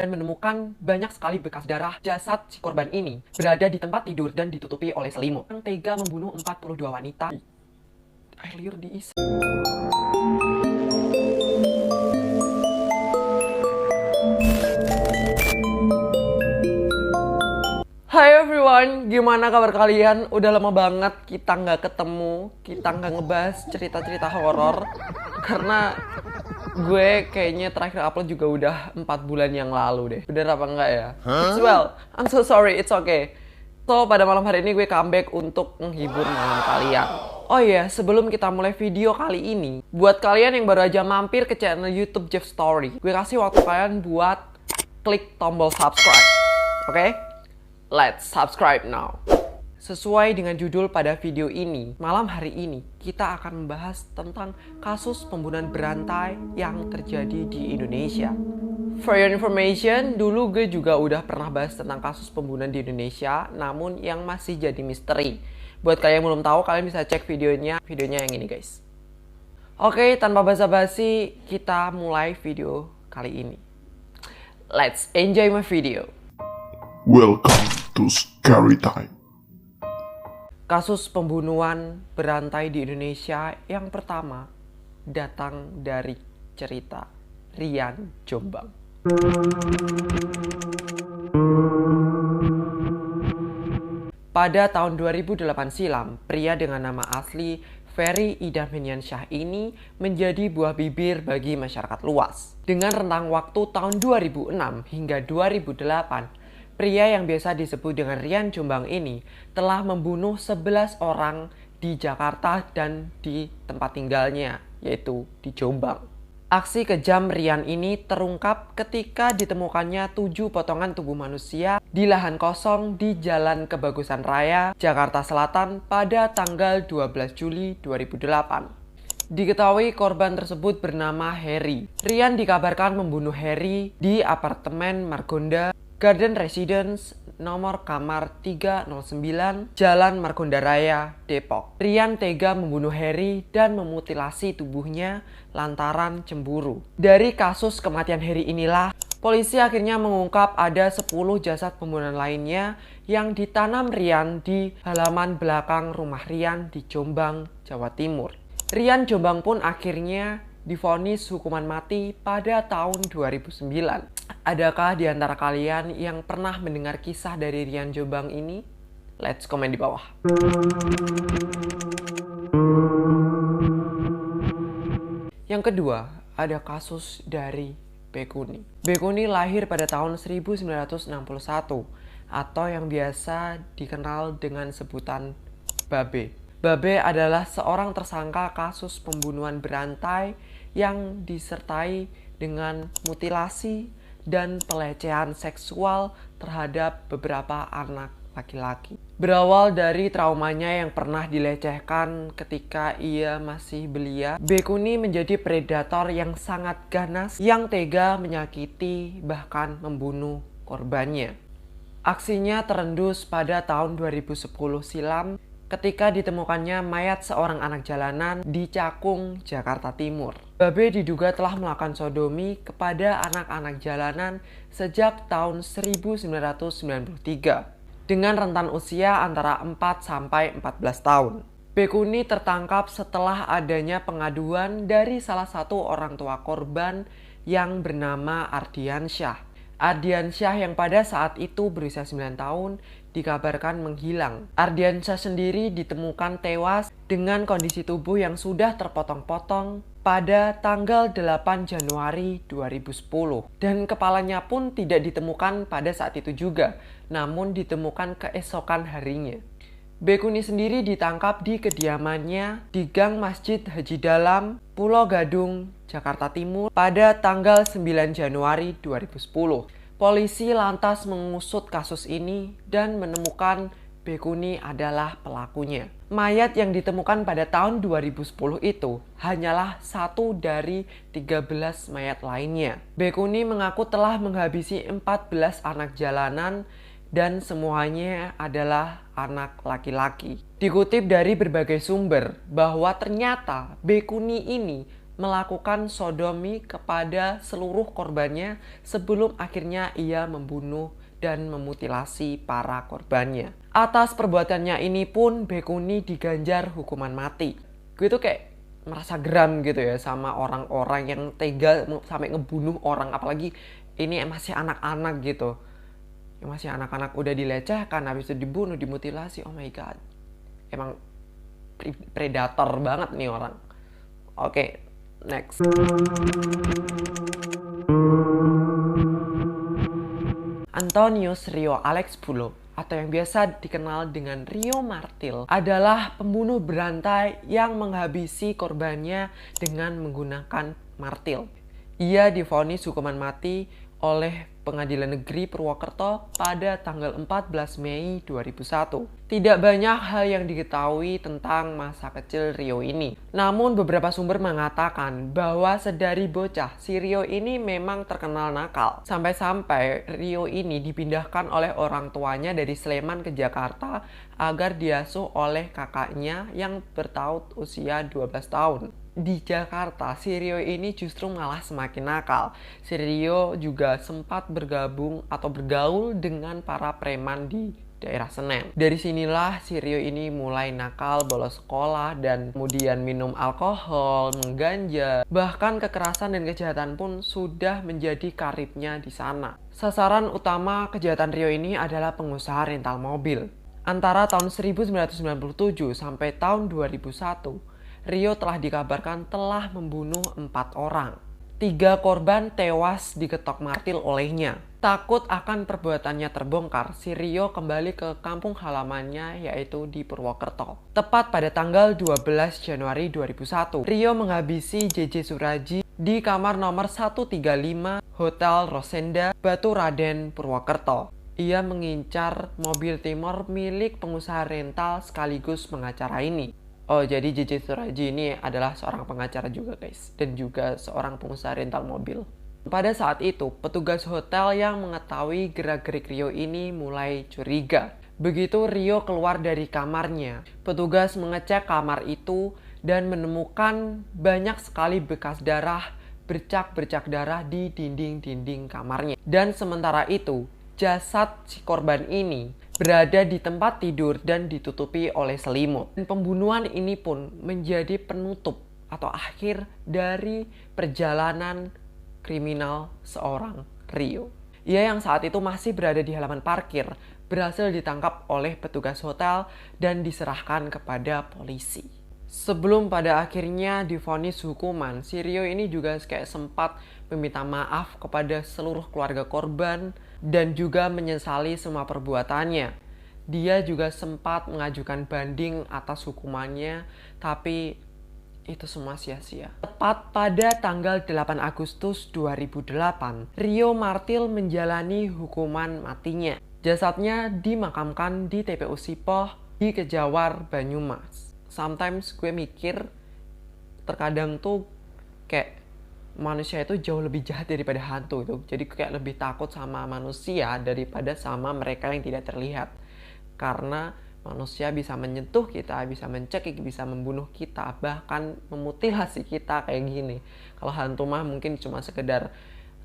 dan menemukan banyak sekali bekas darah. Jasad si korban ini berada di tempat tidur dan ditutupi oleh selimut. Yang tega membunuh 42 wanita. Air liur diisi. Hai everyone, gimana kabar kalian? Udah lama banget kita nggak ketemu, kita nggak ngebahas cerita-cerita horor. Karena gue kayaknya terakhir upload juga udah 4 bulan yang lalu deh. Bener apa enggak ya? It's well, I'm so sorry, it's okay. So, pada malam hari ini gue comeback untuk menghibur malam kalian. Oh iya, sebelum kita mulai video kali ini, buat kalian yang baru aja mampir ke channel YouTube Jeff Story, gue kasih waktu kalian buat klik tombol subscribe. Oke? Let's subscribe now. Sesuai dengan judul pada video ini, malam hari ini kita akan membahas tentang kasus pembunuhan berantai yang terjadi di Indonesia. For your information, dulu gue juga udah pernah bahas tentang kasus pembunuhan di Indonesia, namun yang masih jadi misteri. Buat kalian yang belum tahu, kalian bisa cek videonya yang ini guys. Oke, tanpa basa-basi, kita mulai video kali ini. Let's enjoy my video. Welcome to Scary Time. Kasus pembunuhan berantai di Indonesia yang pertama datang dari cerita Rian Jombang. Pada tahun 2008 silam, pria dengan nama asli Ferry Idam Heniansyah ini menjadi buah bibir bagi masyarakat luas. Dengan rentang waktu tahun 2006 hingga 2008, pria yang biasa disebut dengan Rian Jombang ini telah membunuh 11 orang di Jakarta dan di tempat tinggalnya, yaitu di Jombang. Aksi kejam Rian ini terungkap ketika ditemukannya 7 potongan tubuh manusia di lahan kosong di Jalan Kebagusan Raya, Jakarta Selatan pada tanggal 12 Juli 2008. Diketahui korban tersebut bernama Heri. Rian dikabarkan membunuh Heri di apartemen Margonda Garden Residence nomor kamar 309 Jalan Margonda Raya, Depok. Rian tega membunuh Heri dan memutilasi tubuhnya lantaran cemburu. Dari kasus kematian Heri inilah, polisi akhirnya mengungkap ada 10 jasad pembunuhan lainnya yang ditanam Rian di halaman belakang rumah Rian di Jombang, Jawa Timur. Rian Jombang pun akhirnya divonis hukuman mati pada tahun 2009. Adakah di antara kalian yang pernah mendengar kisah dari Rian Jombang ini? Let's komen di bawah. Yang kedua, ada kasus dari Bekuni. Bekuni lahir pada tahun 1961 atau yang biasa dikenal dengan sebutan Babe. Babe adalah seorang tersangka kasus pembunuhan berantai yang disertai dengan mutilasi dan pelecehan seksual terhadap beberapa anak laki-laki. Berawal dari traumanya yang pernah dilecehkan ketika ia masih belia, Bekuni menjadi predator yang sangat ganas yang tega menyakiti bahkan membunuh korbannya. Aksinya terendus pada tahun 2010 silam ketika ditemukannya mayat seorang anak jalanan di Cakung, Jakarta Timur. Babe diduga telah melakukan sodomi kepada anak-anak jalanan sejak tahun 1993 dengan rentan usia antara 4 sampai 14 tahun. Bekuni tertangkap setelah adanya pengaduan dari salah satu orang tua korban yang bernama Ardiansyah. Ardiansyah yang pada saat itu berusia 9 tahun dikabarkan menghilang. Ardiansyah sendiri ditemukan tewas dengan kondisi tubuh yang sudah terpotong-potong pada tanggal 8 Januari 2010. Dan kepalanya pun tidak ditemukan pada saat itu juga, namun ditemukan keesokan harinya. Bekuni sendiri ditangkap di kediamannya di Gang Masjid Haji Dalam, Pulau Gadung, Jakarta Timur pada tanggal 9 Januari 2010. Polisi lantas mengusut kasus ini dan menemukan Bekuni adalah pelakunya. Mayat yang ditemukan pada tahun 2010 itu hanyalah satu dari 13 mayat lainnya. Bekuni mengaku telah menghabisi 14 anak jalanan dan semuanya adalah anak laki-laki. Dikutip dari berbagai sumber bahwa ternyata Bekuni ini melakukan sodomi kepada seluruh korbannya sebelum akhirnya ia membunuh dan memutilasi para korbannya. Atas perbuatannya ini pun Baekuni diganjar hukuman mati. Gue tuh kayak merasa geram gitu ya sama orang-orang yang tega sampai ngebunuh orang, apalagi ini masih anak-anak gitu. Yang masih anak-anak udah dilecehkan, habis itu dibunuh, dimutilasi. Oh my god. Emang predator banget nih orang. Oke, next. Antonius Rio Alex Pulo atau yang biasa dikenal dengan Rio Martil adalah pembunuh berantai yang menghabisi korbannya dengan menggunakan martil. Ia divonis hukuman mati oleh Pengadilan Negeri Purwokerto pada tanggal 14 Mei 2001. Tidak banyak hal yang diketahui tentang masa kecil Rio ini. Namun beberapa sumber mengatakan bahwa sedari bocah, si Rio ini memang terkenal nakal. Sampai-sampai Rio ini dipindahkan oleh orang tuanya dari Sleman ke Jakarta agar diasuh oleh kakaknya yang bertaut usia 12 tahun. Di Jakarta, si Rio ini justru malah semakin nakal. Si Rio juga sempat bergabung atau bergaul dengan para preman di daerah Senen. Dari sinilah si Rio ini mulai nakal, bolos sekolah, dan kemudian minum alkohol, mengganja. Bahkan kekerasan dan kejahatan pun sudah menjadi karibnya di sana. Sasaran utama kejahatan Rio ini adalah pengusaha rental mobil. Antara tahun 1997 sampai tahun 2001, Rio telah dikabarkan telah membunuh 4 orang. 3 korban tewas diketok martil olehnya. Takut akan perbuatannya terbongkar, si Rio kembali ke kampung halamannya yaitu di Purwokerto. Tepat pada tanggal 12 Januari 2001, Rio menghabisi JJ Suraji di kamar nomor 135 Hotel Rosenda, Batu Raden, Purwokerto. Ia mengincar mobil Timor milik pengusaha rental sekaligus pengacara ini. Oh, jadi JJ Suraji ini adalah seorang pengacara juga guys, dan juga seorang pengusaha rental mobil. Pada saat itu, petugas hotel yang mengetahui gerak-gerik Rio ini mulai curiga. Begitu Rio keluar dari kamarnya, petugas mengecek kamar itu dan menemukan banyak sekali bekas darah, bercak-bercak darah di dinding-dinding kamarnya. Dan sementara itu, jasad si korban ini berada di tempat tidur dan ditutupi oleh selimut. Dan pembunuhan ini pun menjadi penutup atau akhir dari perjalanan kriminal seorang Rio. Ia yang saat itu masih berada di halaman parkir berhasil ditangkap oleh petugas hotel dan diserahkan kepada polisi. Sebelum pada akhirnya divonis hukuman, si Rio ini juga kayak sempat meminta maaf kepada seluruh keluarga korban dan juga menyesali semua perbuatannya. Dia juga sempat mengajukan banding atas hukumannya, tapi itu semua sia-sia. Tepat pada tanggal 8 Agustus 2008, Rio Martil menjalani hukuman matinya. Jasadnya dimakamkan di TPU Sipoh di Kejawar, Banyumas. Sometimes gue mikir, terkadang tuh kayak manusia itu jauh lebih jahat daripada hantu itu. Jadi kayak lebih takut sama manusia daripada sama mereka yang tidak terlihat. Karena manusia bisa menyentuh kita, bisa mencekik, bisa membunuh kita, bahkan memutilasi kita kayak gini. Kalau hantu mah mungkin cuma sekedar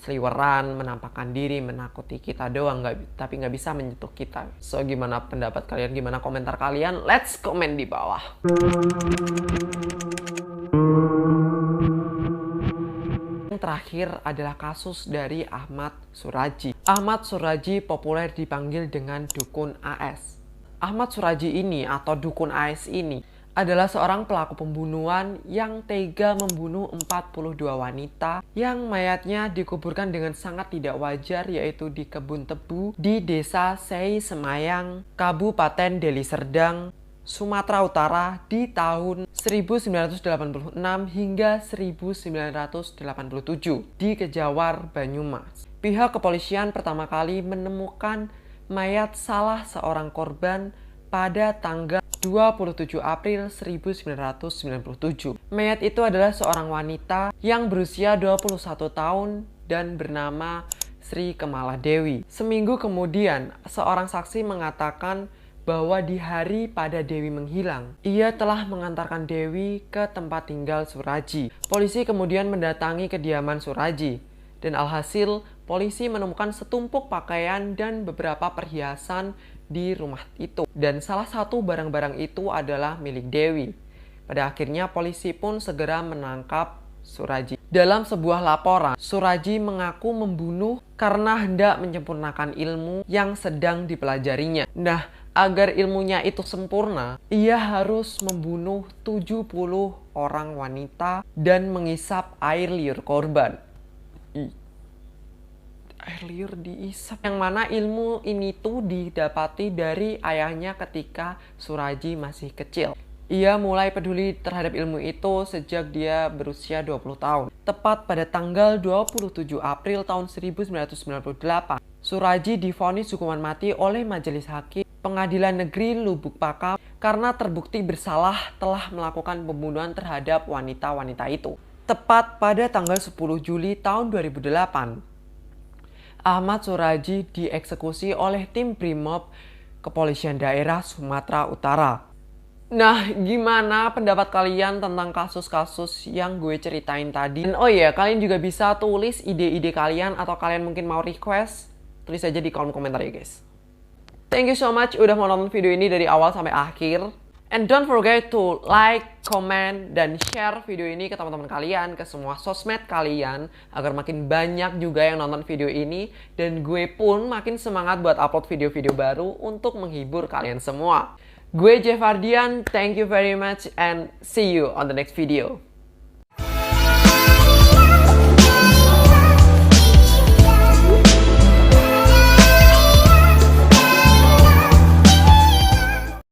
seliweran, menampakkan diri, menakuti kita doang, tapi nggak bisa menyentuh kita. So, gimana pendapat kalian? Gimana komentar kalian? Let's komen di bawah. Yang terakhir adalah kasus dari Ahmad Suraji. Ahmad Suraji populer dipanggil dengan Dukun AS. Ahmad Suraji ini atau Dukun AS ini adalah seorang pelaku pembunuhan yang tega membunuh 42 wanita yang mayatnya dikuburkan dengan sangat tidak wajar, yaitu di kebun tebu di Desa Sei Semayang, Kabupaten Deli Serdang, Sumatera Utara di tahun 1986 hingga 1987 di Kejawar, Banyumas. Pihak kepolisian pertama kali menemukan mayat salah seorang korban pada tanggal 27 April 1997. Mayat itu adalah seorang wanita yang berusia 21 tahun dan bernama Sri Kemala Dewi. Seminggu kemudian, seorang saksi mengatakan bahwa di hari pada Dewi menghilang, ia telah mengantarkan Dewi ke tempat tinggal Suraji. Polisi kemudian mendatangi kediaman Suraji, dan alhasil polisi menemukan setumpuk pakaian dan beberapa perhiasan di rumah itu. Dan salah satu barang-barang itu adalah milik Dewi. Pada akhirnya polisi pun segera menangkap Suraji. Dalam sebuah laporan, Suraji mengaku membunuh karena hendak menyempurnakan ilmu yang sedang dipelajarinya. Nah, agar ilmunya itu sempurna, ia harus membunuh 70 orang wanita dan mengisap air liur korban. Air liur diisap. Yang mana ilmu ini tuh didapati dari ayahnya ketika Suraji masih kecil. Ia mulai peduli terhadap ilmu itu sejak dia berusia 20 tahun. Tepat pada tanggal 27 April tahun 1998, Suraji divonis hukuman mati oleh Majelis Hakim Pengadilan Negeri Lubuk Pakam karena terbukti bersalah telah melakukan pembunuhan terhadap wanita-wanita itu. Tepat pada tanggal 10 Juli tahun 2008, Ahmad Suraji dieksekusi oleh tim Brimob Kepolisian Daerah Sumatera Utara. Nah, gimana pendapat kalian tentang kasus-kasus yang gue ceritain tadi? Dan oh iya, kalian juga bisa tulis ide-ide kalian atau kalian mungkin mau request, tulis aja di kolom komentar ya guys. Thank you so much udah mau nonton video ini dari awal sampai akhir. And don't forget to like, comment, dan share video ini ke teman-teman kalian, ke semua sosmed kalian, agar makin banyak juga yang nonton video ini, dan gue pun makin semangat buat upload video-video baru untuk menghibur kalian semua. Gue Jeff Ardian, thank you very much and see you on the next video.